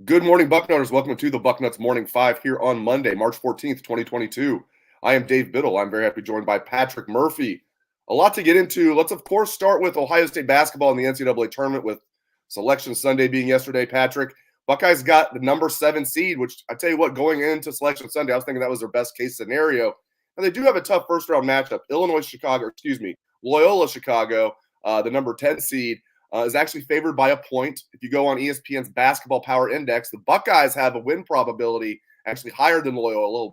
Good morning, Bucknutters. Welcome to the Bucknuts Morning Five here on Monday, March 14th, 2022. I am Dave Biddle. I'm very happy to be joined by Patrick Murphy. A lot to get into. Let's, of course, start with Ohio State basketball in the NCAA Tournament with Selection Sunday being yesterday, Patrick. Buckeyes got the number 7 seed, which I tell you what, going into Selection Sunday, I was thinking that was their best case scenario. And they do have a tough first-round matchup. Loyola Chicago, the number 10 seed. Is actually favored by a point. If you go on ESPN's Basketball Power Index, the Buckeyes have a win probability actually higher than Loyola,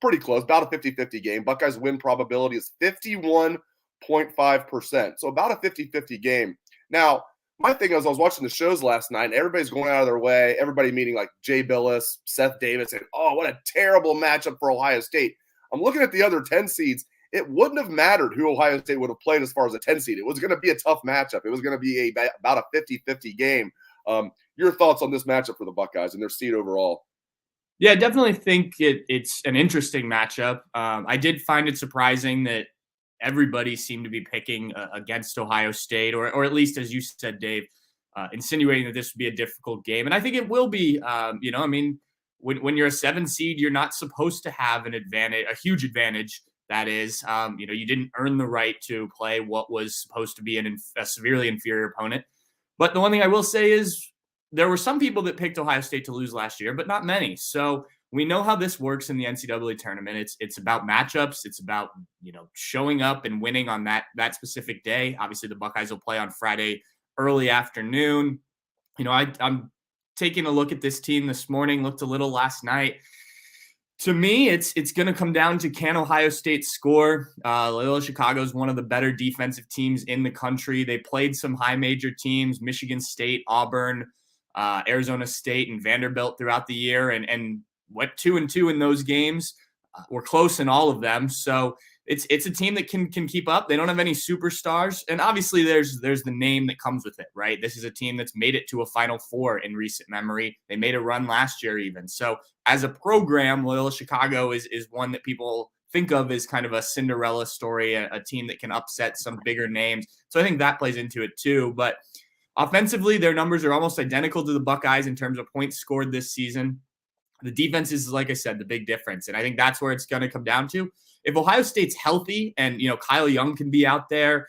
pretty close, about a 50-50 game. Buckeyes win probability is 51.5%, so about a 50-50 game. Now, my thing is I was watching the shows last night, and everybody's going out of their way, everybody meaning like Jay Billis, Seth Davidson, oh, what a terrible matchup for Ohio State. I'm looking at the other 10 seeds. It wouldn't have mattered who Ohio State would have played as far as a 10 seed. It was going to be a tough matchup. It was going to be about a 50-50 game. Your thoughts on this matchup for the Buckeyes and their seed overall? Yeah, I definitely think it's an interesting matchup. I did find it surprising that everybody seemed to be picking against Ohio State, or at least, as you said, Dave, insinuating that this would be a difficult game. And I think it will be. When you're a 7 seed, you're not supposed to have an advantage, a huge advantage. That is, you didn't earn the right to play what was supposed to be a severely inferior opponent. But the one thing I will say is there were some people that picked Ohio State to lose last year, but not many. So we know how this works in the NCAA tournament. It's about matchups. It's about, showing up and winning on that specific day. Obviously, the Buckeyes will play on Friday early afternoon. I'm taking a look at this team this morning, looked a little last night. To me, it's going to come down to can Ohio State score. Loyola Chicago is one of the better defensive teams in the country. They played some high major teams, Michigan State, Auburn, Arizona State, and Vanderbilt throughout the year, and went 2-2 in those games. We're close in all of them. So it's a team that can keep up. They don't have any superstars. And obviously there's the name that comes with it, right? This is a team that's made it to a Final Four in recent memory. They made a run last year even. So as a program, Loyola Chicago is one that people think of as kind of a Cinderella story, a team that can upset some bigger names. So I think that plays into it too. But offensively, their numbers are almost identical to the Buckeyes in terms of points scored this season. The defense is, like I said, the big difference. And I think that's where it's going to come down to. If Ohio State's healthy and, Kyle Young can be out there,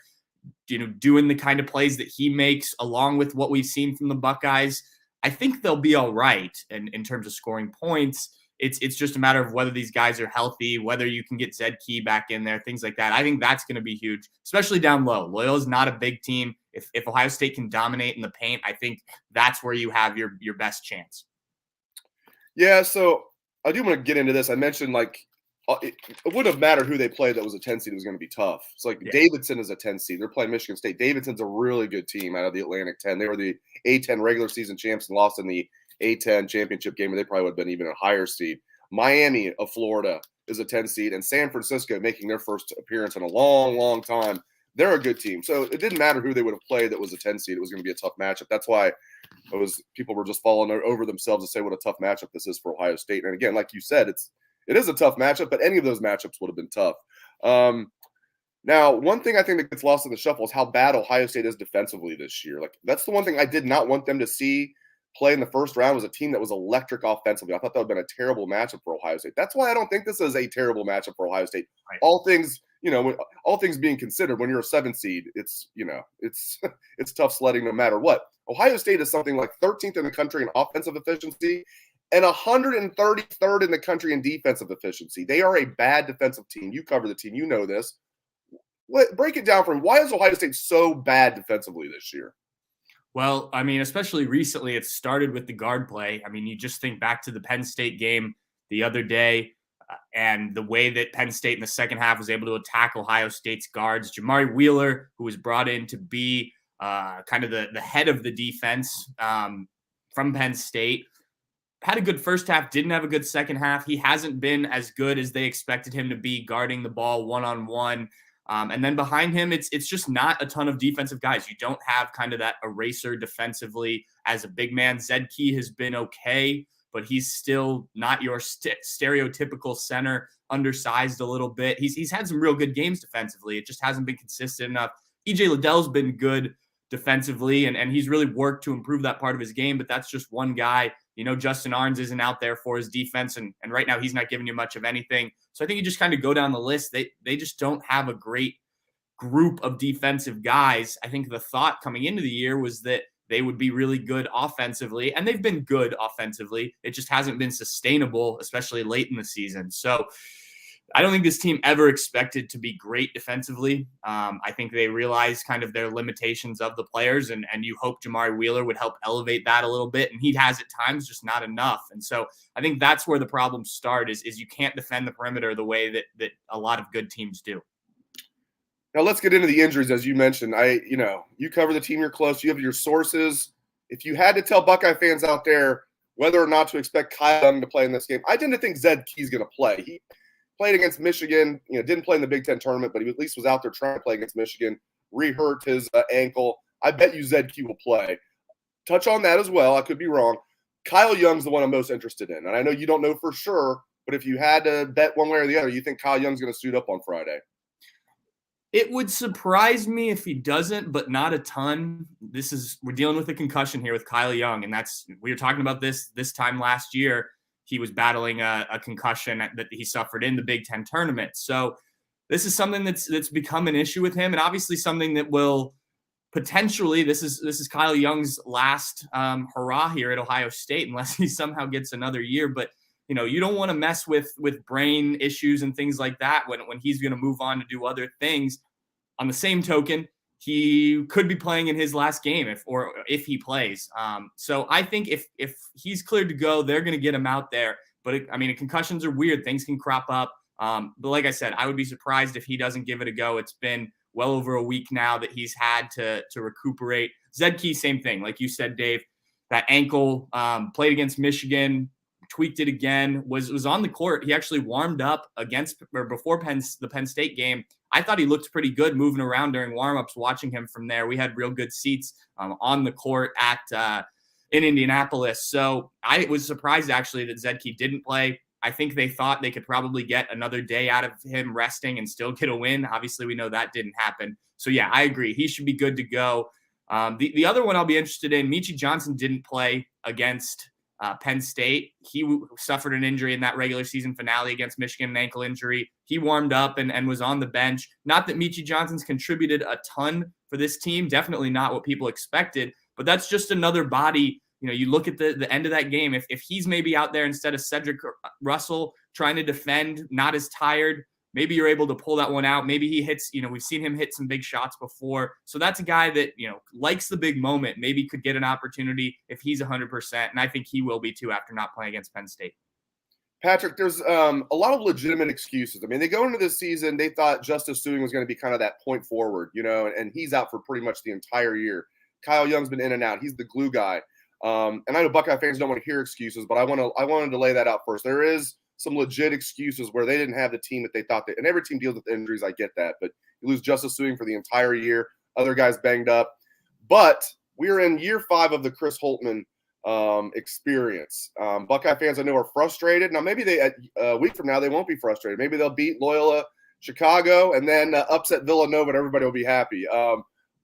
doing the kind of plays that he makes along with what we've seen from the Buckeyes, I think they'll be all right in terms of scoring points. It's just a matter of whether these guys are healthy, whether you can get Zed Key back in there, things like that. I think that's going to be huge, especially down low. Loyola's not a big team. If Ohio State can dominate in the paint, I think that's where you have your best chance. Yeah, so I do want to get into this. I mentioned it wouldn't have mattered who they played that was a 10 seed. It was going to be tough. It's like Davidson is a 10 seed. They're playing Michigan State. Davidson's a really good team out of the Atlantic 10. They were the A10 regular season champs and lost in the A10 championship game, and they probably would have been even a higher seed. Miami of Florida is a 10 seed, and San Francisco making their first appearance in a long, long time. They're a good team. So it didn't matter who they would have played that was a 10 seed. It was going to be a tough matchup. That's why people were just falling over themselves to say what a tough matchup this is for Ohio State. And again, like you said, it is a tough matchup, but any of those matchups would have been tough. Now, one thing I think that gets lost in the shuffle is how bad Ohio State is defensively this year. That's the one thing I did not want them to see play in the first round, was a team that was electric offensively. I thought that would have been a terrible matchup for Ohio State. That's why I don't think this is a terrible matchup for Ohio State. Right. All things being considered, when you're a 7 seed, it's tough sledding no matter what. Ohio State is something like 13th in the country in offensive efficiency and 133rd in the country in defensive efficiency. They are a bad defensive team. You cover the team. You know this. Break it down for me. Why is Ohio State so bad defensively this year? Well, I mean, especially recently, it started with the guard play. I mean, you just think back to the Penn State game the other day and the way that Penn State in the second half was able to attack Ohio State's guards. Jamari Wheeler, who was brought in to be kind of the head of the defense from Penn State, had a good first half, didn't have a good second half. He hasn't been as good as they expected him to be guarding the ball one-on-one. And then behind him, it's just not a ton of defensive guys. You don't have kind of that eraser defensively as a big man. Zed Key has been okay, but he's still not your stereotypical center, undersized a little bit. He's had some real good games defensively. It just hasn't been consistent enough. EJ Liddell's been good defensively, and he's really worked to improve that part of his game, but that's just one guy. Justin Arns isn't out there for his defense, and right now he's not giving you much of anything. So I think you just kind of go down the list. They just don't have a great group of defensive guys. I think the thought coming into the year was that they would be really good offensively, and they've been good offensively. It just hasn't been sustainable, especially late in the season. So I don't think this team ever expected to be great defensively. I think they realized kind of their limitations of the players, and you hope Jamari Wheeler would help elevate that a little bit, and he has at times, just not enough. And so I think that's where the problems start is you can't defend the perimeter the way that a lot of good teams do. Now let's get into the injuries, as you mentioned. You cover the team, you're close, you have your sources. If you had to tell Buckeye fans out there whether or not to expect Kyle Young to play in this game, I tend to think Zed Key's going to play. He played against Michigan, didn't play in the Big Ten tournament, but he at least was out there trying to play against Michigan, re-hurt his ankle. I bet you Zed Key will play. Touch on that as well. I could be wrong. Kyle Young's the one I'm most interested in. And I know you don't know for sure, but if you had to bet one way or the other, you think Kyle Young's going to suit up on Friday? It would surprise me if he doesn't, but not a ton. We're dealing with a concussion here with Kyle Young, and we were talking about this time last year. He was battling a concussion that he suffered in the Big Ten tournament. So this is something that's become an issue with him, and obviously something that will potentially, this is Kyle Young's last hurrah here at Ohio State, unless he somehow gets another year. But you don't want to mess with brain issues and things like that when he's going to move on to do other things. On the same token, he could be playing in his last game if he plays. So I think if he's cleared to go, they're going to get him out there. But concussions are weird; things can crop up. But like I said, I would be surprised if he doesn't give it a go. It's been well over a week now that he's had to recuperate. Zed Key, same thing, like you said, Dave. That ankle, played against Michigan, tweaked it again, was on the court. He actually warmed up before the Penn State game. I thought he looked pretty good moving around during warmups, watching him from there. We had real good seats on the court in Indianapolis. So I was surprised actually that Zed Key didn't play. I think they thought they could probably get another day out of him resting and still get a win. Obviously, we know that didn't happen. So yeah, I agree. He should be good to go. The other one I'll be interested in, Meechie Johnson didn't play against Penn State. He suffered an injury in that regular season finale against Michigan, an ankle injury. He warmed up and was on the bench. Not that Meechie Johnson's contributed a ton for this team. Definitely not what people expected, but that's just another body. You look at the end of that game. If he's maybe out there instead of Cedric Russell trying to defend, not as tired, maybe you're able to pull that one out. Maybe he hits, we've seen him hit some big shots before. So that's a guy that, likes the big moment, maybe could get an opportunity if he's 100%. And I think he will be too after not playing against Penn State. Patrick, there's a lot of legitimate excuses. They go into this season, they thought Justice Suing was going to be kind of that point forward, and he's out for pretty much the entire year. Kyle Young's been in and out. He's the glue guy. And I know Buckeye fans don't want to hear excuses, but I wanted to lay that out first. There is some legit excuses where they didn't have the team that they thought and every team deals with injuries. I get that, but you lose Justice Suing for the entire year. Other guys banged up, but we're in year 5 of the Chris Holtmann experience. Buckeye fans I know are frustrated. Now maybe a week from now they won't be frustrated. Maybe they'll beat Loyola Chicago and then upset Villanova and everybody will be happy.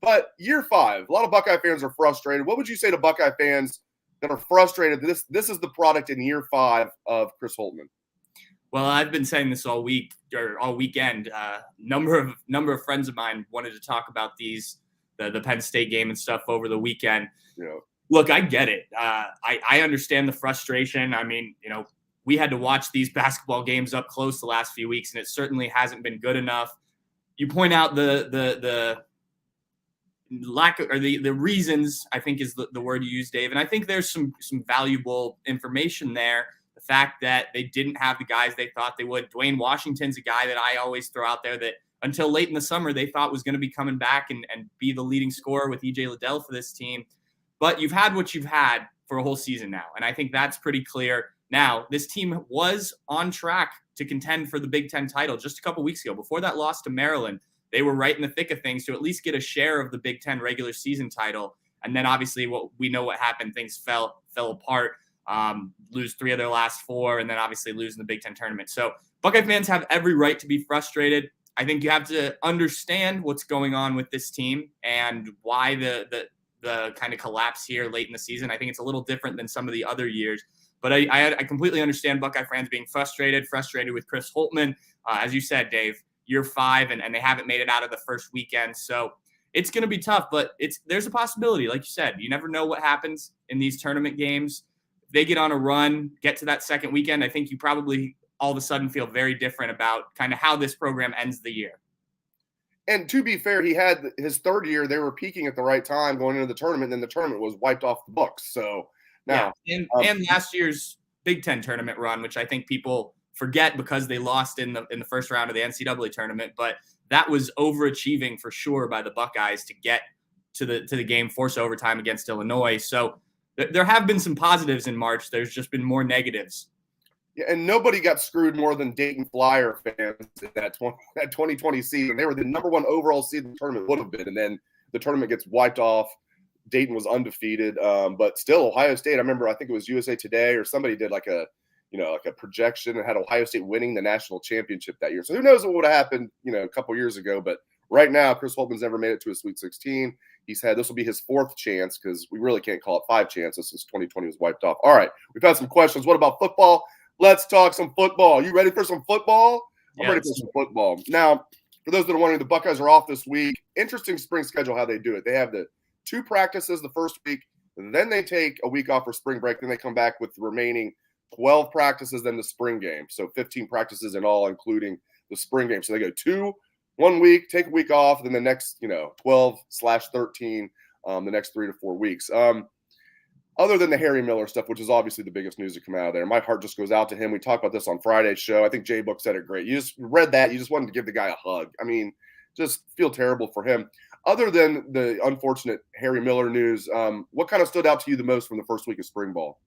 But year 5, a lot of Buckeye fans are frustrated. What would you say to Buckeye fans that are frustrated? This is the product in year 5 of Chris Holtmann. Well, I've been saying this all week or all weekend. Number of friends of mine wanted to talk about the Penn State game and stuff over the weekend. Yeah. Look, I get it. I understand the frustration. We had to watch these basketball games up close the last few weeks, and it certainly hasn't been good enough. You point out the lack of, or the reasons, I think is the word you use, Dave. And I think there's some valuable information there. The fact that they didn't have the guys they thought they would. Dwayne Washington's a guy that I always throw out there that until late in the summer, they thought was going to be coming back and be the leading scorer with EJ Liddell for this team. But you've had what you've had for a whole season now. And I think that's pretty clear. Now, this team was on track to contend for the Big Ten title just a couple weeks ago. Before that loss to Maryland, they were right in the thick of things to at least get a share of the Big Ten regular season title. And then obviously what happened, things fell apart, lose 3 of their last 4, and then obviously lose in the Big Ten tournament. So Buckeye fans have every right to be frustrated. I think you have to understand what's going on with this team and why the kind of collapse here late in the season. I think it's a little different than some of the other years. But I completely understand Buckeye fans being frustrated with Chris Holtmann. As you said, Dave, year 5, and they haven't made it out of the first weekend. So it's going to be tough, but there's a possibility. Like you said, you never know what happens in these tournament games. If they get on a run, get to that second weekend, I think you probably all of a sudden feel very different about kind of how this program ends the year. And to be fair, he had his third year. They were peaking at the right time going into the tournament. And then the tournament was wiped off the books. So now, and last year's Big Ten tournament run, which I think people forget because they lost in the first round of the NCAA tournament, but that was overachieving for sure by the Buckeyes to get to the game, force overtime against Illinois. So there have been some positives in March. There's just been more negatives. Yeah, and nobody got screwed more than Dayton Flyer fans in that 2020 season. They were the number 1 overall seed in the tournament, would have been, and then the tournament gets wiped off. Dayton was undefeated, but still Ohio State. I remember, I think it was USA Today or somebody did like a projection and had Ohio State winning the national championship that year. So who knows what would have happened, a couple years ago. But right now, Chris Holtmann's never made it to a Sweet 16. He's had, this will be his 4th chance because we really can't call it 5 chances since 2020 was wiped off. All right, we've had some questions. What about football? Let's talk some football. You ready for some football? I'm ready for some football. Now, for those that are wondering, the Buckeyes are off this week. Interesting spring schedule how they do it. They have the 2 practices the first week, then they take a week off for spring break, then they come back with the remaining 12 practices, then the spring game. So 15 practices in all, including the spring game. So they go 2 1 week, take a week off, then the next 12/13 the next 3 to 4 weeks. Other than the Harry Miller stuff, which is obviously the biggest news to come out of there, my heart just goes out to him. We talked about this on Friday's show. I think Jay Book said it great. You just read that. You just wanted to give the guy a hug. I mean, just feel terrible for him. Other than the unfortunate Harry Miller news, what kind of stood out to you the most from the first week of spring ball?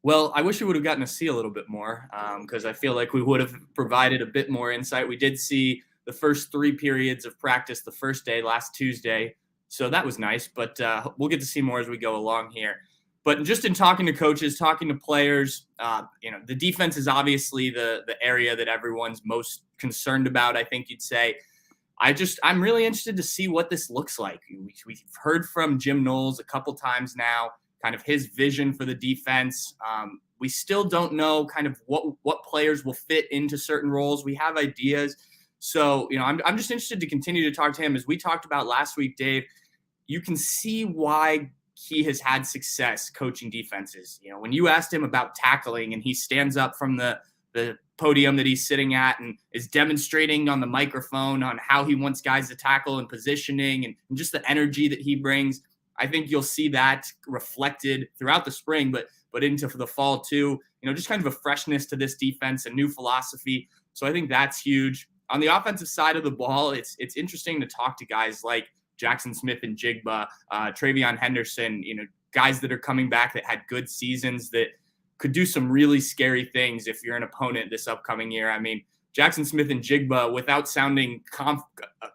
Well, I wish we would have gotten to see a little bit more because I feel like we would have provided a bit more insight. We did see the first 3 periods of practice the first day, last Tuesday. So that was nice, but we'll get to see more as we go along here. But just in talking to coaches, talking to players, the defense is obviously the area that everyone's most concerned about, I think you'd say. I'm really interested to see what this looks like. We've heard from Jim Knowles a couple times now, kind of his vision for the defense. We still don't know kind of what players will fit into certain roles. We have ideas. So, I'm just interested to continue to talk to him. As we talked about last week, Dave, you can see why he has had success coaching defenses. When you asked him about tackling and he stands up from the podium that he's sitting at and is demonstrating on the microphone on how he wants guys to tackle and positioning and just the energy that he brings, I think you'll see that reflected throughout the spring, but into the fall too. Just kind of a freshness to this defense, a new philosophy. So I think that's huge. On the offensive side of the ball, it's interesting to talk to guys like Jackson Smith and Jigba, Travion Henderson, guys that are coming back that had good seasons that could do some really scary things if you're an opponent this upcoming year. I mean, Jackson Smith and Jigba, without sounding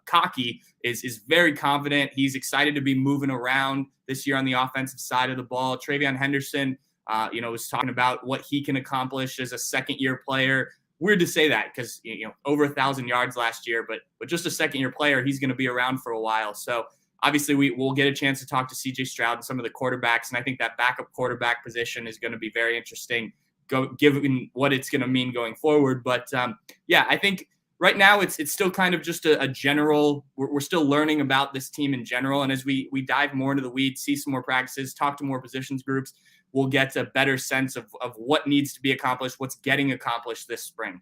cocky, is very confident. He's excited to be moving around this year on the offensive side of the ball. Travion Henderson, was talking about what he can accomplish as a second-year player. Weird to say that because, over 1,000 yards last year, but just a second-year player, he's going to be around for a while. So obviously we'll get a chance to talk to C.J. Stroud and some of the quarterbacks, and I think that backup quarterback position is going to be very interesting, given what it's going to mean going forward. But, I think right now it's still kind of just a general – we're still learning about this team in general, and as we dive more into the weeds, see some more practices, talk to more positions groups, we'll get a better sense of what needs to be accomplished, what's getting accomplished this spring.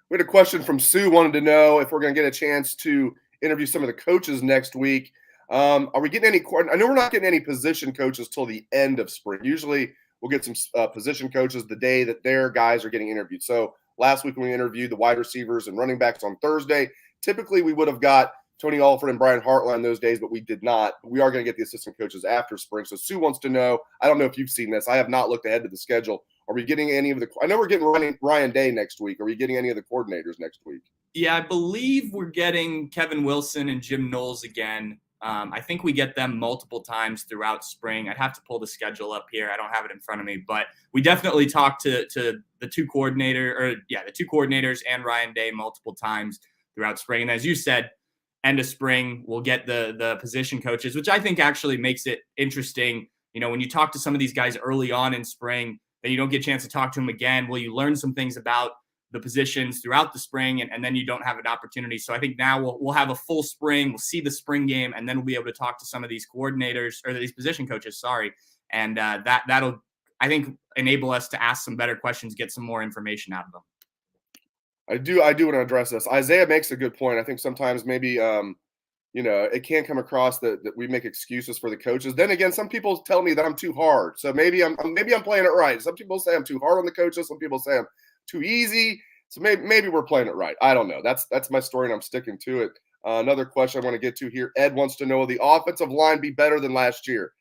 We had a question from Sue, wanted to know if we're going to get a chance to interview some of the coaches next week. Are we getting any – I know we're not getting any position coaches till the end of spring. Usually we'll get some position coaches the day that their guys are getting interviewed. So last week when we interviewed the wide receivers and running backs on Thursday, typically we would have got Tony Alford and Brian Hartline those days, but we did not. We are going to get the assistant coaches after spring. So Sue wants to know, I don't know if you've seen this. I have not looked ahead to the schedule. Are we getting any of the – I know we're getting Ryan Day next week. Are we getting any of the coordinators next week? Yeah, I believe we're getting Kevin Wilson and Jim Knowles again. I think we get them multiple times throughout spring. I'd have to pull the schedule up here. I don't have it in front of me, but we definitely talked to the two coordinators and Ryan Day multiple times throughout spring. And as you said, end of spring, we'll get the position coaches, which I think actually makes it interesting. When you talk to some of these guys early on in spring, then you don't get a chance to talk to them again. Well, you learn some things about the positions throughout the spring, and then you don't have an opportunity. So I think now we'll have a full spring. We'll see the spring game, and then we'll be able to talk to some of these coordinators or these position coaches. Sorry, and that'll, I think, enable us to ask some better questions, get some more information out of them. I do want to address this. Isaiah makes a good point. I think sometimes maybe it can come across that we make excuses for the coaches. Then again, some people tell me that I'm too hard. So maybe I'm playing it right. Some people say I'm too hard on the coaches. Some people say I'm too easy. So maybe we're playing it right. I don't know. That's my story, and I'm sticking to it. Another question I want to get to here. Ed wants to know, will the offensive line be better than last year?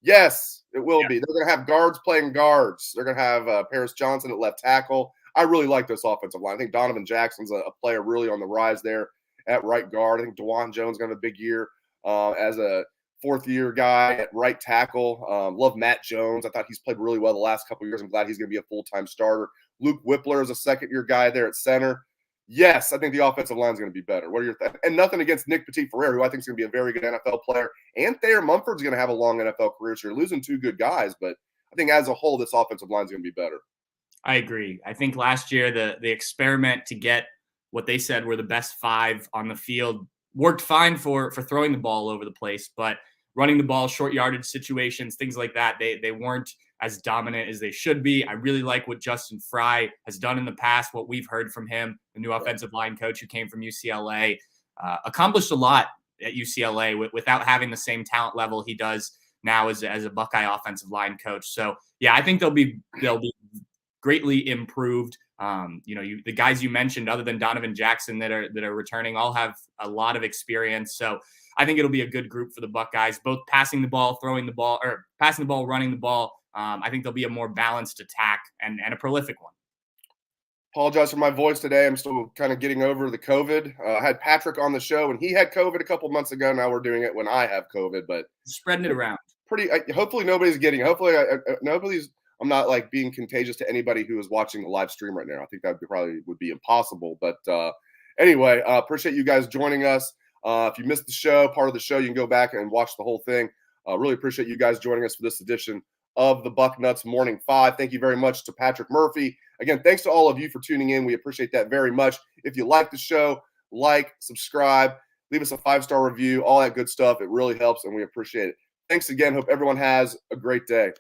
Yes, it will be. They're going to have guards playing guards. They're going to have Paris Johnson at left tackle. I really like this offensive line. I think Donovan Jackson's a player really on the rise there at right guard. I think DeJuan Jones going to have a big year as a fourth-year guy at right tackle. Love Matt Jones. I thought he's played really well the last couple of years. I'm glad he's going to be a full-time starter. Luke Whippler is a second-year guy there at center. Yes, I think the offensive line is going to be better. What are your thoughts? And nothing against Nick Petit-Ferrer, who I think is going to be a very good NFL player. And Thayer Mumford's going to have a long NFL career. So you're losing two good guys, but I think as a whole, this offensive line is going to be better. I agree. I think last year the experiment to get what they said were the best five on the field worked fine for throwing the ball all over the place, but running the ball, short yardage situations, things like that, they weren't as dominant as they should be. I really like what Justin Fry has done in the past, what we've heard from him, the new offensive line coach who came from UCLA, accomplished a lot at UCLA without having the same talent level he does now as a Buckeye offensive line coach. So yeah, I think they'll be greatly improved. The guys you mentioned, other than Donovan Jackson, that are returning, all have a lot of experience. So I think it'll be a good group for the Buckeyes, both passing the ball, throwing the ball, or passing the ball, running the ball. I think there'll be a more balanced attack and a prolific one. Apologize for my voice today. I'm still kind of getting over the COVID. I had Patrick on the show, and he had COVID a couple months ago. Now we're doing it when I have COVID, but spreading it around. Hopefully nobody's getting it. Hopefully I'm not like being contagious to anybody who is watching the live stream right now. I think that probably would be impossible. But anyway, appreciate you guys joining us. If you missed the show, part of the show, you can go back and watch the whole thing. Really appreciate you guys joining us for this edition of the Bucknuts Morning Five. Thank you very much to Patrick Murphy. Again, thanks to all of you for tuning in. We appreciate that very much. If you like the show, subscribe, leave us a 5-star review, all that good stuff. It really helps, and we appreciate it. Thanks again. Hope everyone has a great day.